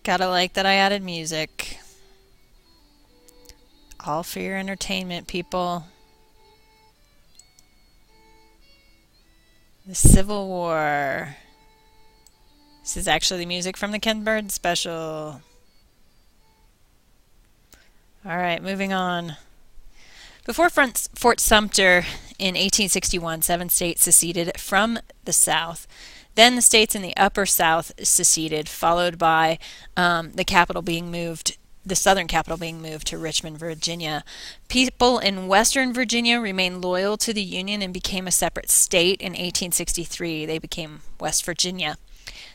Gotta like that I added music. All for your entertainment, people. The Civil War. This is actually the music from the Ken Burns special. Alright, moving on. Before Fort Sumter in 1861, 7 states seceded from the South. Then the states in the Upper South seceded, followed by the southern capital being moved to Richmond, Virginia. People in Western Virginia remained loyal to the Union and became a separate state in 1863. They became West Virginia.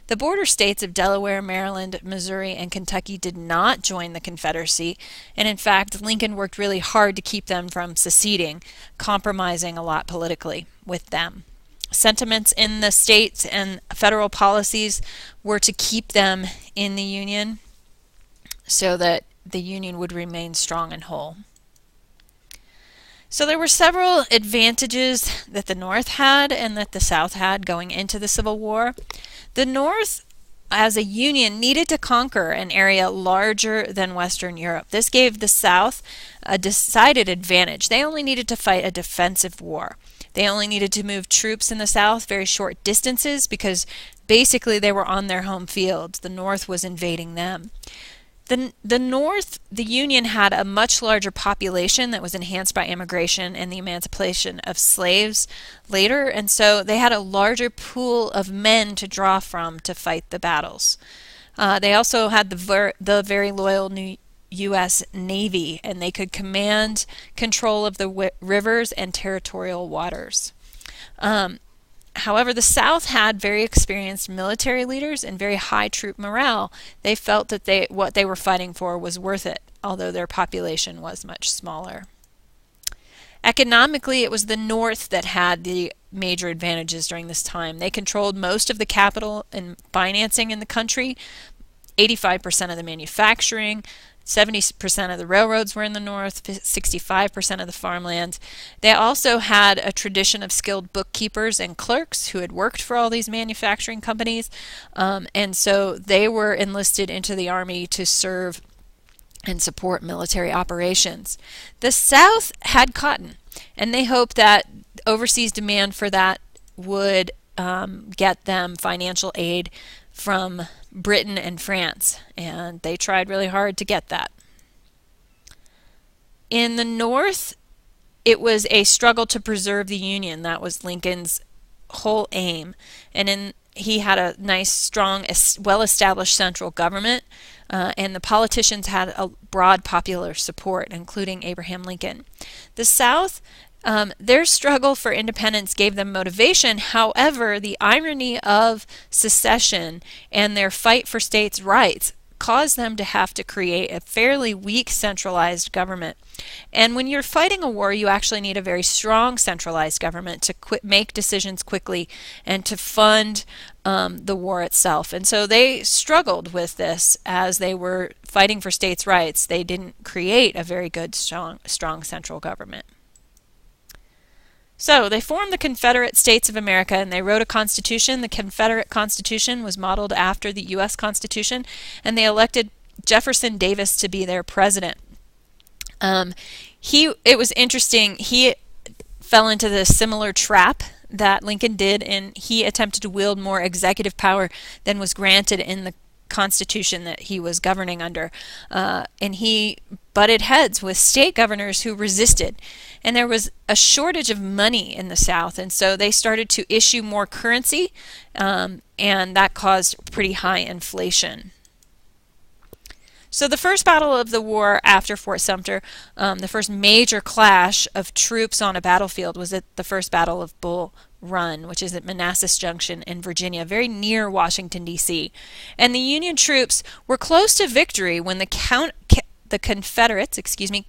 The border states of Delaware, Maryland, Missouri, and Kentucky did not join the Confederacy, and in fact, Lincoln worked really hard to keep them from seceding, compromising a lot politically with them. Sentiments in the states and federal policies were to keep them in the Union so that the Union would remain strong and whole. So there were several advantages that the North had and that the South had going into the Civil War. The North, as a union, needed to conquer an area larger than Western Europe. This gave the South a decided advantage. They only needed to fight a defensive war. They only needed to move troops in the South very short distances because basically they were on their home field. The North was invading them. The North, the Union, had a much larger population that was enhanced by immigration and the emancipation of slaves later, and so they had a larger pool of men to draw from to fight the battles. They also had the very loyal new U.S. Navy, and they could command control of the rivers and territorial waters. However, the South had very experienced military leaders and very high troop morale. They felt that what they were fighting for was worth it, although their population was much smaller. Economically, it was the North that had the major advantages during this time. They controlled most of the capital and financing in the country, 85% of the manufacturing, 70% of the railroads were in the North, 65% of the farmland. They also had a tradition of skilled bookkeepers and clerks who had worked for all these manufacturing companies, and so they were enlisted into the Army to serve and support military operations. The South had cotton, and they hoped that overseas demand for that would get them financial aid from Britain and France, and they tried really hard to get that. In the North, it was a struggle to preserve the Union. That was Lincoln's whole aim. And he had a nice, strong, well-established central government, and the politicians had a broad popular support, including Abraham Lincoln. The South, their struggle for independence gave them motivation. However, the irony of secession and their fight for states' rights caused them to have to create a fairly weak centralized government. And when you're fighting a war, you actually need a very strong centralized government to make decisions quickly and to fund the war itself. And so they struggled with this as they were fighting for states' rights. They didn't create a very good, strong central government. So they formed the Confederate States of America, and they wrote a constitution. The Confederate Constitution was modeled after the U.S. Constitution, and they elected Jefferson Davis to be their president. It was interesting. He fell into the similar trap that Lincoln did, and he attempted to wield more executive power than was granted in the Constitution that he was governing under. And he butted heads with state governors who resisted. And there was a shortage of money in the South, and so they started to issue more currency, and that caused pretty high inflation. So the first battle of the war after Fort Sumter, the first major clash of troops on a battlefield, was at the First Battle of Bull Run, which is at Manassas Junction in Virginia, very near Washington, D.C. And the Union troops were close to victory when the Confederates,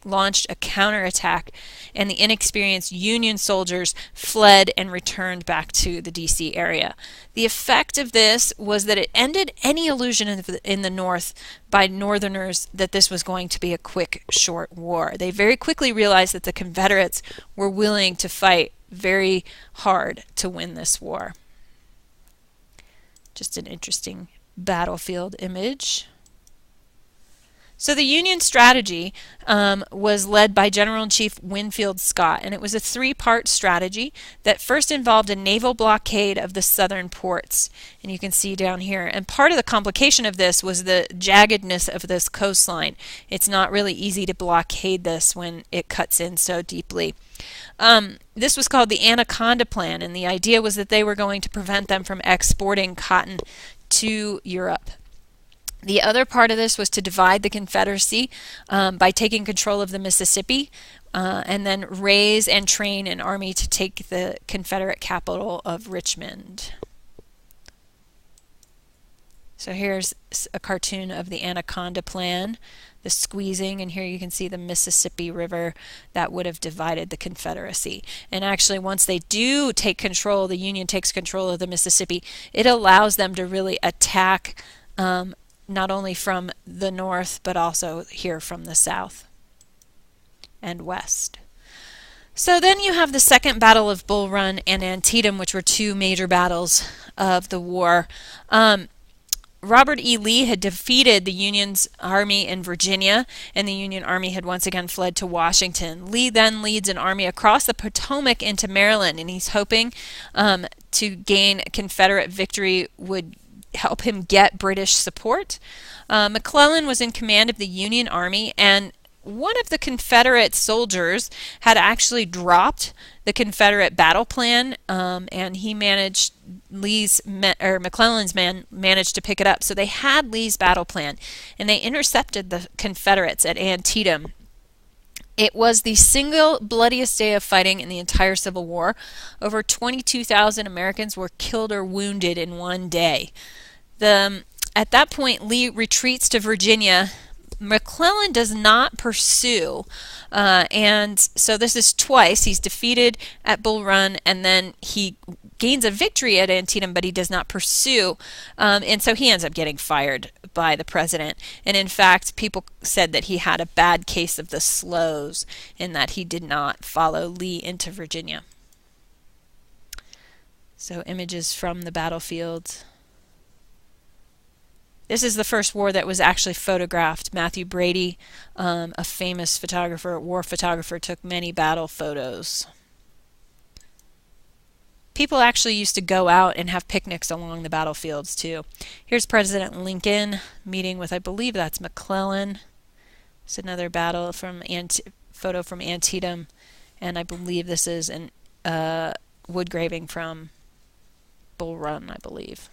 launched a counterattack, and the inexperienced Union soldiers fled and returned back to the D.C. area. The effect of this was that it ended any illusion in the North by Northerners that this was going to be a quick, short war. They very quickly realized that the Confederates were willing to fight very hard to win this war. Just an interesting battlefield image. So the Union strategy was led by General-in-Chief Winfield Scott, and it was a three-part strategy that first involved a naval blockade of the southern ports. And you can see down here. And part of the complication of this was the jaggedness of this coastline. It's not really easy to blockade this when it cuts in so deeply. This was called the Anaconda Plan, and the idea was that they were going to prevent them from exporting cotton to Europe. The other part of this was to divide the Confederacy by taking control of the Mississippi and then raise and train an army to take the Confederate capital of Richmond. So here's a cartoon of the Anaconda Plan, the squeezing, and here you can see the Mississippi River that would have divided the Confederacy. And actually, once they do take control, the Union takes control of the Mississippi, it allows them to really attack not only from the north, but also here from the south and west. So then you have the Second Battle of Bull Run and Antietam, which were two major battles of the war. Robert E. Lee had defeated the Union's army in Virginia, and the Union army had once again fled to Washington. Lee then leads an army across the Potomac into Maryland, and he's hoping to gain Confederate victory would help him get British support. McClellan was in command of the Union Army, and one of the Confederate soldiers had actually dropped the Confederate battle plan, and he managed McClellan's men managed to pick it up. So they had Lee's battle plan, and they intercepted the Confederates at Antietam. It was the single bloodiest day of fighting in the entire Civil War. Over 22,000 Americans were killed or wounded in one day. At that point, Lee retreats to Virginia. McClellan does not pursue, and so this is twice. He's defeated at Bull Run, and then he gains a victory at Antietam, but he does not pursue, and so he ends up getting fired by the president. And in fact, people said that he had a bad case of the slows in that he did not follow Lee into Virginia. So images from the battlefield. This is the first war that was actually photographed. Matthew Brady, a famous photographer, war photographer, took many battle photos. People actually used to go out and have picnics along the battlefields too. Here's President Lincoln meeting with, I believe that's McClellan. It's another battle from photo from Antietam, and I believe this is a wood graving from Bull Run, I believe.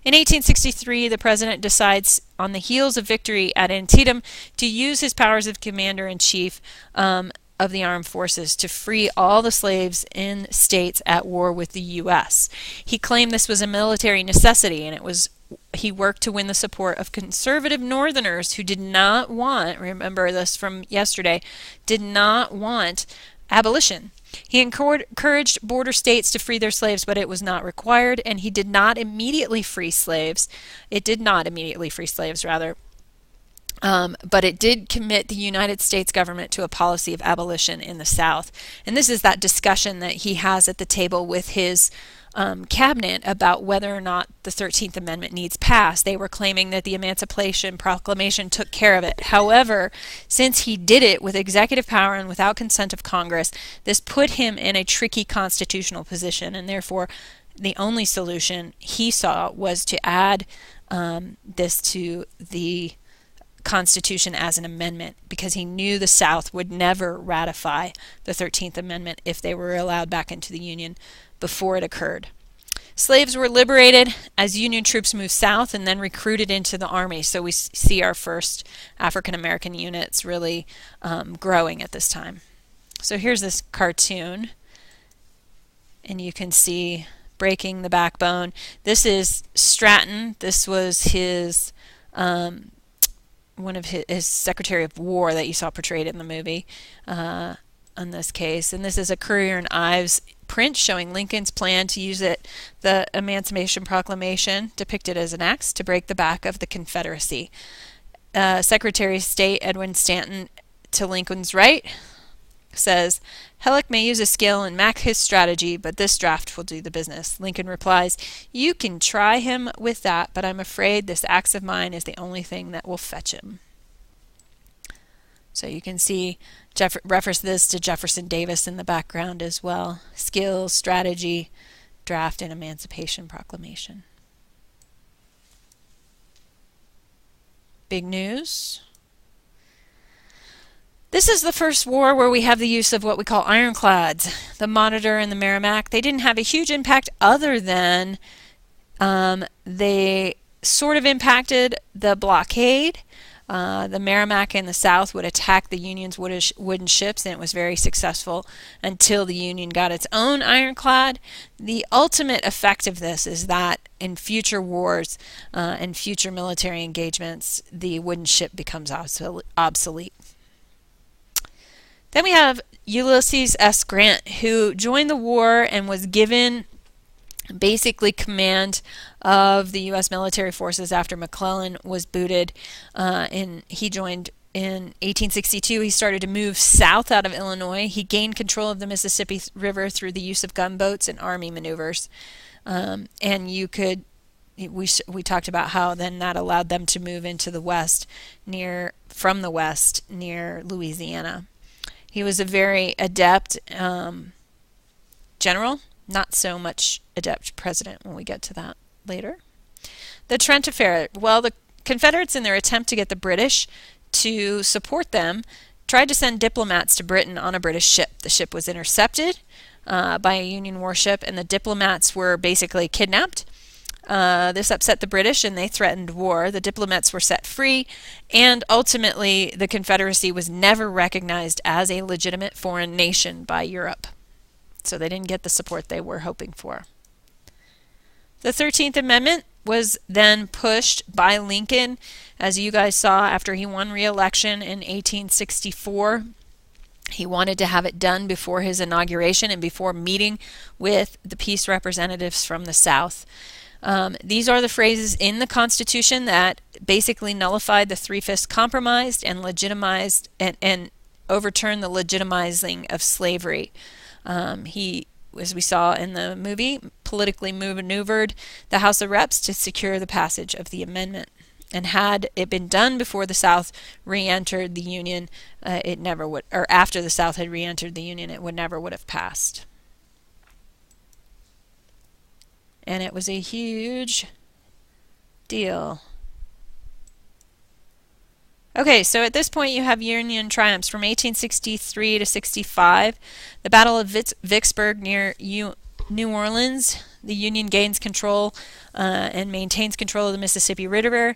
In 1863, the president decides, on the heels of victory at Antietam, to use his powers of commander-in-chief of the armed forces to free all the slaves in states at war with the U.S. He claimed this was a military necessity, and he worked to win the support of conservative Northerners who did not want, remember this from yesterday, did not want abolition. He encouraged border states to free their slaves, but it was not required, and he did not immediately free slaves. It did not immediately free slaves, rather. But it did commit the United States government to a policy of abolition in the South. And this is that discussion that he has at the table with his cabinet about whether or not the 13th Amendment needs passed. They were claiming that the Emancipation Proclamation took care of it. However, since he did it with executive power and without consent of Congress, this put him in a tricky constitutional position, and therefore the only solution he saw was to add this to the Constitution as an amendment, because he knew the South would never ratify the 13th Amendment if they were allowed back into the Union before it occurred. Slaves were liberated as Union troops moved south and then recruited into the Army. So we see our first African American units really growing at this time. So here's this cartoon, and you can see breaking the backbone. This is Stratton. This was his one of his Secretary of War that you saw portrayed in the movie on this case. And this is a Currier and Ives print showing Lincoln's plan to use the Emancipation Proclamation, depicted as an axe, to break the back of the Confederacy. Secretary of State Edwin Stanton, to Lincoln's right, says, "Halleck may use a skill and mack his strategy, but this draft will do the business." Lincoln replies, "You can try him with that, but I'm afraid this axe of mine is the only thing that will fetch him." So you can see reference this to Jefferson Davis in the background as well. Skills, strategy, draft, and Emancipation Proclamation. Big news. This is the first war where we have the use of what we call ironclads. The Monitor and the Merrimack. They didn't have a huge impact other than they sort of impacted the blockade. The Merrimack in the South would attack the Union's wooden ships, and it was very successful until the Union got its own ironclad. The ultimate effect of this is that in future wars and future military engagements, the wooden ship becomes obsolete. Then we have Ulysses S. Grant, who joined the war and was given basically command of the U.S. military forces after McClellan was booted. And he joined in 1862. He started to move south out of Illinois. He gained control of the Mississippi River through the use of gunboats and army maneuvers. And we talked about how then that allowed them to move into the west from the west near Louisiana. He was a very adept general, not so much adept president when we get to that later. The Trent Affair. Well, the Confederates, in their attempt to get the British to support them, tried to send diplomats to Britain on a British ship. The ship was intercepted by a Union warship, and the diplomats were basically kidnapped. This upset the British, and they threatened war. The diplomats were set free, and ultimately the Confederacy was never recognized as a legitimate foreign nation by Europe. So they didn't get the support they were hoping for. The 13th Amendment was then pushed by Lincoln, as you guys saw, after he won re-election in 1864. He wanted to have it done before his inauguration and before meeting with the peace representatives from the South. These are the phrases in the Constitution that basically nullified the Three-Fifths Compromise and legitimized and overturned the legitimizing of slavery. He, as we saw in the movie, politically maneuvered the House of Reps to secure the passage of the amendment. And had it been done before the South re-entered the Union, it never would, or after the South had re-entered the Union, it never would have passed. And it was a huge deal. Okay, so at this point you have Union triumphs from 1863 to 65. The Battle of Vicksburg near New Orleans. The Union gains control and maintains control of the Mississippi River.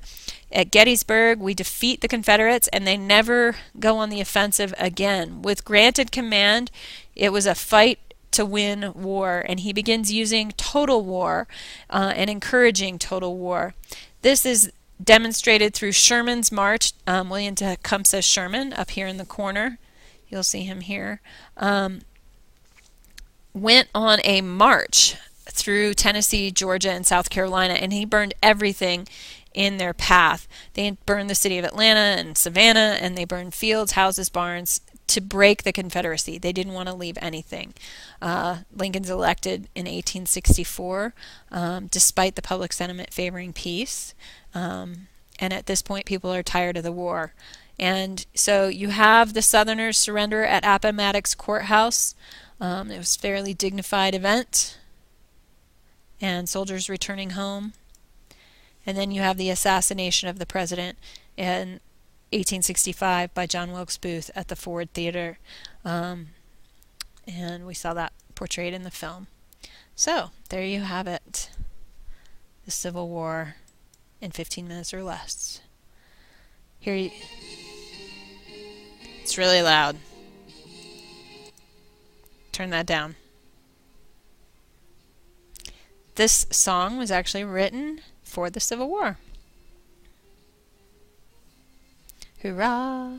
At Gettysburg, we defeat the Confederates, and they never go on the offensive again. With granted command, it was a fight to win war, and he begins using total war and encouraging total war. This is demonstrated through Sherman's march. William Tecumseh Sherman, up here in the corner, you'll see him here, went on a march through Tennessee, Georgia, and South Carolina, and he burned everything in their path. They burned the city of Atlanta and Savannah, and they burned fields, houses, barns, to break the Confederacy. They didn't want to leave anything. Lincoln's elected in 1864, despite the public sentiment favoring peace. And at this point, people are tired of the war. And so you have the Southerners surrender at Appomattox Courthouse. It was a fairly dignified event, and soldiers returning home. And then you have the assassination of the president in 1865 by John Wilkes Booth at the Ford Theater. And we saw that portrayed in the film. So, there you have it. The Civil War in 15 minutes or less. It's really loud. Turn that down. This song was actually written for the Civil War. Hurrah!